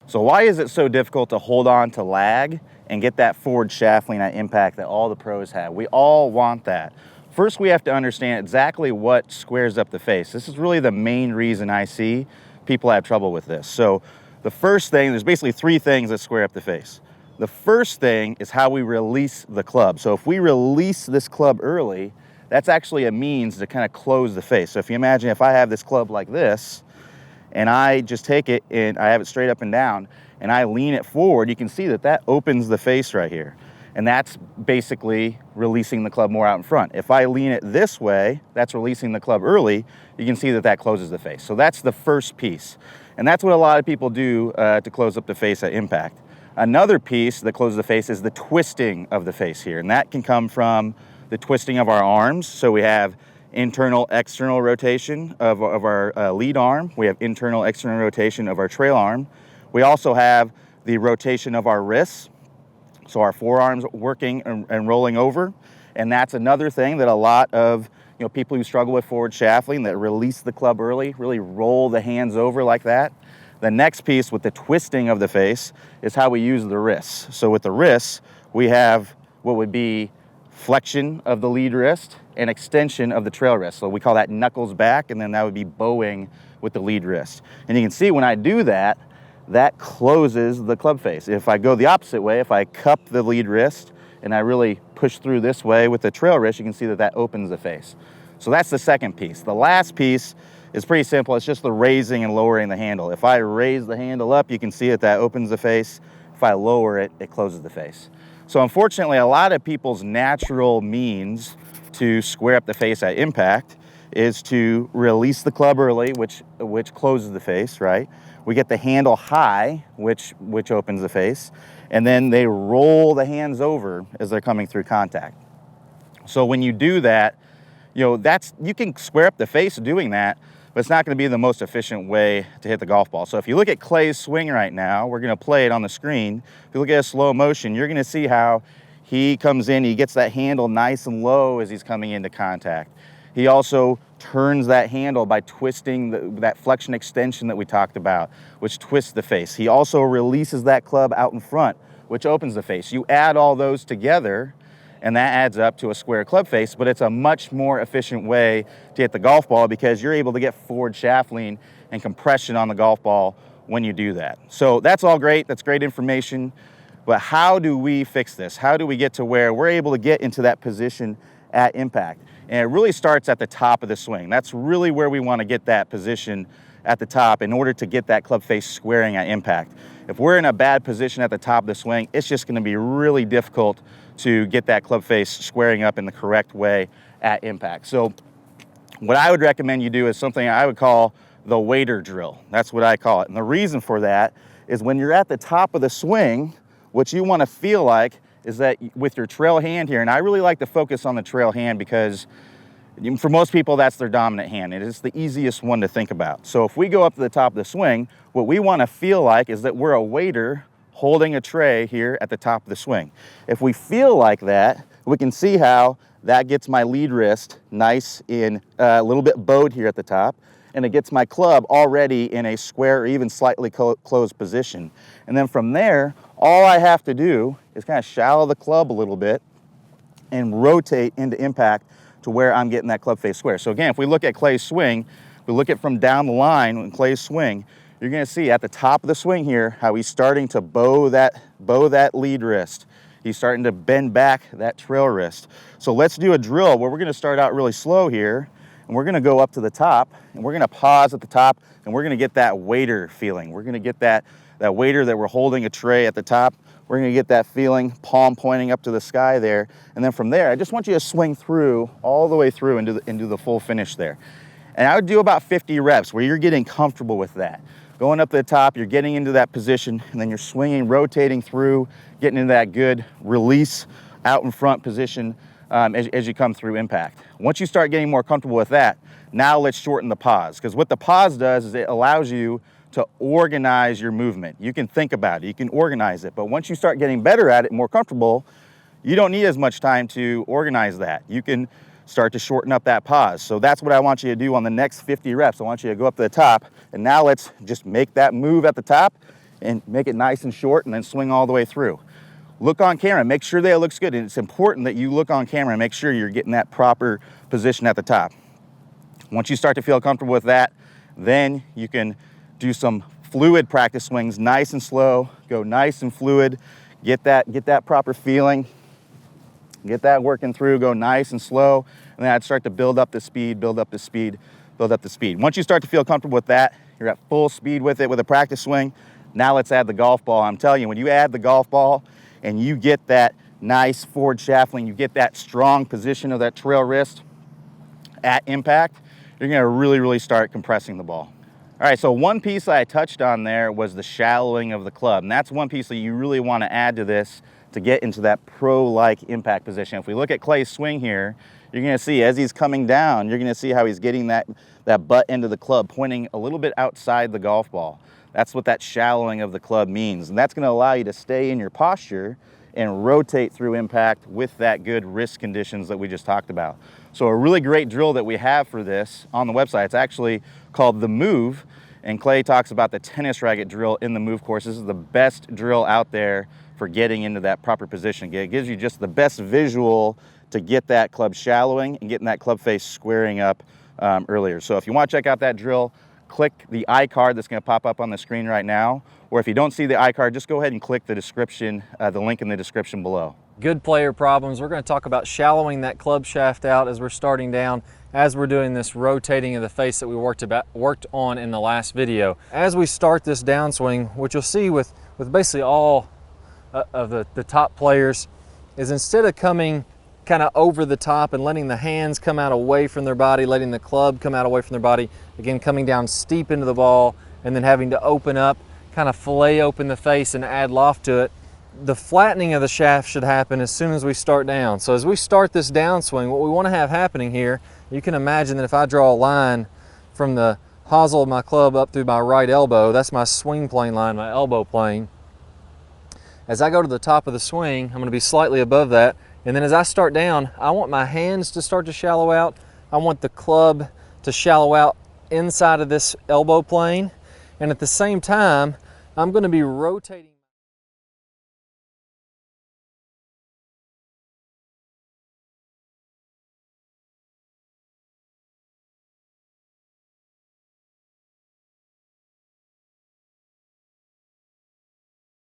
So why is it so difficult to hold on to lag and get that forward shaft lean at impact that all the pros have? We all want that. First, we have to understand exactly what squares up the face. This is really the main reason I see people have trouble with this. So the first thing, there's basically three things that square up the face. The first thing is how we release the club. So if we release this club early, that's actually a means to kind of close the face. So if you imagine if I have this club like this, and I just take it and I have it straight up and down, and I lean it forward, you can see that that opens the face right here. And that's basically releasing the club more out in front. If I lean it this way, that's releasing the club early. You can see that that closes the face. So that's the first piece. And that's what a lot of people do to close up the face at impact. Another piece that closes the face is the twisting of the face here. And that can come from the twisting of our arms. So we have internal, external rotation of our lead arm. We have internal, external rotation of our trail arm. We also have the rotation of our wrists. So our forearms working and rolling over. And that's another thing that a lot of people who struggle with forward shaft lean that release the club early, really roll the hands over like that. The next piece with the twisting of the face is how we use the wrists. So with the wrists, we have what would be flexion of the lead wrist and extension of the trail wrist. So we call that knuckles back, and then that would be bowing with the lead wrist. And you can see when I do that, that closes the club face. If I go the opposite way, if I cup the lead wrist and I really push through this way with the trail wrist, you can see that that opens the face. So that's the second piece. The last piece is pretty simple. It's just the raising and lowering the handle. If I raise the handle up, you can see that that opens the face. If I lower it, it closes the face. So unfortunately, a lot of people's natural means to square up the face at impact is to release the club early, which closes the face, right? We get the handle high, which opens the face, and then they roll the hands over as they're coming through contact. So when you do that, you can square up the face doing that, but it's not going to be the most efficient way to hit the golf ball. So if you look at Clay's swing right now, we're going to play it on the screen. If you look at a slow motion, you're going to see how he comes in, he gets that handle nice and low as he's coming into contact. He also turns that handle by twisting that flexion extension that we talked about, which twists the face. He also releases that club out in front, which opens the face. You add all those together, and that adds up to a square club face, but it's a much more efficient way to hit the golf ball because you're able to get forward shaft lean and compression on the golf ball when you do that. So that's all great. That's great information. But how do we fix this? How do we get to where we're able to get into that position at impact? And it really starts at the top of the swing. That's really where we want to get that position at the top in order to get that club face squaring at impact. If we're in a bad position at the top of the swing, it's just going to be really difficult to get that club face squaring up in the correct way at impact. So what I would recommend you do is something I would call the waiter drill. That's what I call it. And the reason for that is when you're at the top of the swing, what you want to feel like is that with your trail hand here, and I really like to focus on the trail hand because for most people, that's their dominant hand. It is the easiest one to think about. So if we go up to the top of the swing, what we want to feel like is that we're a waiter holding a tray here at the top of the swing. If we feel like that, we can see how that gets my lead wrist nice in a little bit bowed here at the top, and it gets my club already in a square or even slightly closed position. And then from there, all I have to do is kind of shallow the club a little bit and rotate into impact to where I'm getting that club face square. So again, if we look at Clay's swing, we look at from down the line in Clay's swing, you're gonna see at the top of the swing here how he's starting to bow that lead wrist. He's starting to bend back that trail wrist. So let's do a drill where we're gonna start out really slow here, and we're gonna go up to the top, and we're gonna pause at the top, and we're gonna get that waiter feeling. We're gonna get that waiter that we're holding a tray at the top. We're gonna get that feeling, palm pointing up to the sky there. And then from there, I just want you to swing through, all the way through into the full finish there. And I would do about 50 reps where you're getting comfortable with that. Going up to the top, you're getting into that position, and then you're swinging, rotating through, getting into that good release out in front position as you come through impact. Once you start getting more comfortable with that, now let's shorten the pause. Because what the pause does is it allows you to organize your movement. You can think about it, you can organize it, but once you start getting better at it, more comfortable, you don't need as much time to organize that. You can start to shorten up that pause. So that's what I want you to do on the next 50 reps. I want you to go up to the top, and now let's just make that move at the top and make it nice and short and then swing all the way through. Look on camera, make sure that it looks good. And it's important that you look on camera and make sure you're getting that proper position at the top. Once you start to feel comfortable with that, then you can do some fluid practice swings, nice and slow, go nice and fluid, get that proper feeling, get that working through, go nice and slow, and then I'd start to build up the speed, build up the speed, build up the speed. Once you start to feel comfortable with that, you're at full speed with it with a practice swing. Now let's add the golf ball. I'm telling you, when you add the golf ball and you get that nice forward shaft lean, you get that strong position of that trail wrist at impact, you're gonna really start compressing the ball. All right, so one piece I touched on there was the shallowing of the club, and that's one piece that you really wanna add to this to get into that pro-like impact position. If we look at Clay's swing here, you're gonna see as he's coming down, you're gonna see how he's getting that butt end of the club pointing a little bit outside the golf ball. That's what that shallowing of the club means. And that's gonna allow you to stay in your posture and rotate through impact with that good wrist conditions that we just talked about. So a really great drill that we have for this on the website, it's actually called The Move, and Clay talks about the tennis racket drill in the Move course. This is the best drill out there for getting into that proper position. It gives you just the best visual to get that club shallowing and getting that club face squaring up earlier. So if you want to check out that drill, click the iCard that's going to pop up on the screen right now, or if you don't see the iCard, just go ahead and click the description, the link in the description below. Good player problems. We're going to talk about shallowing that club shaft out as we're starting down, as we're doing this rotating of the face that we worked on in the last video. As we start this downswing, what you'll see with basically all of the top players is instead of coming kind of over the top and letting the hands come out away from their body, letting the club come out away from their body, again coming down steep into the ball and then having to open up, kind of fillet open the face and add loft to it, the flattening of the shaft should happen as soon as we start down. So as we start this downswing, what we want to have happening here, you can imagine that if I draw a line from the hosel of my club up through my right elbow, that's my swing plane line, my elbow plane. As I go to the top of the swing, I'm going to be slightly above that. And then as I start down, I want my hands to start to shallow out. I want the club to shallow out inside of this elbow plane. And at the same time, I'm going to be rotating.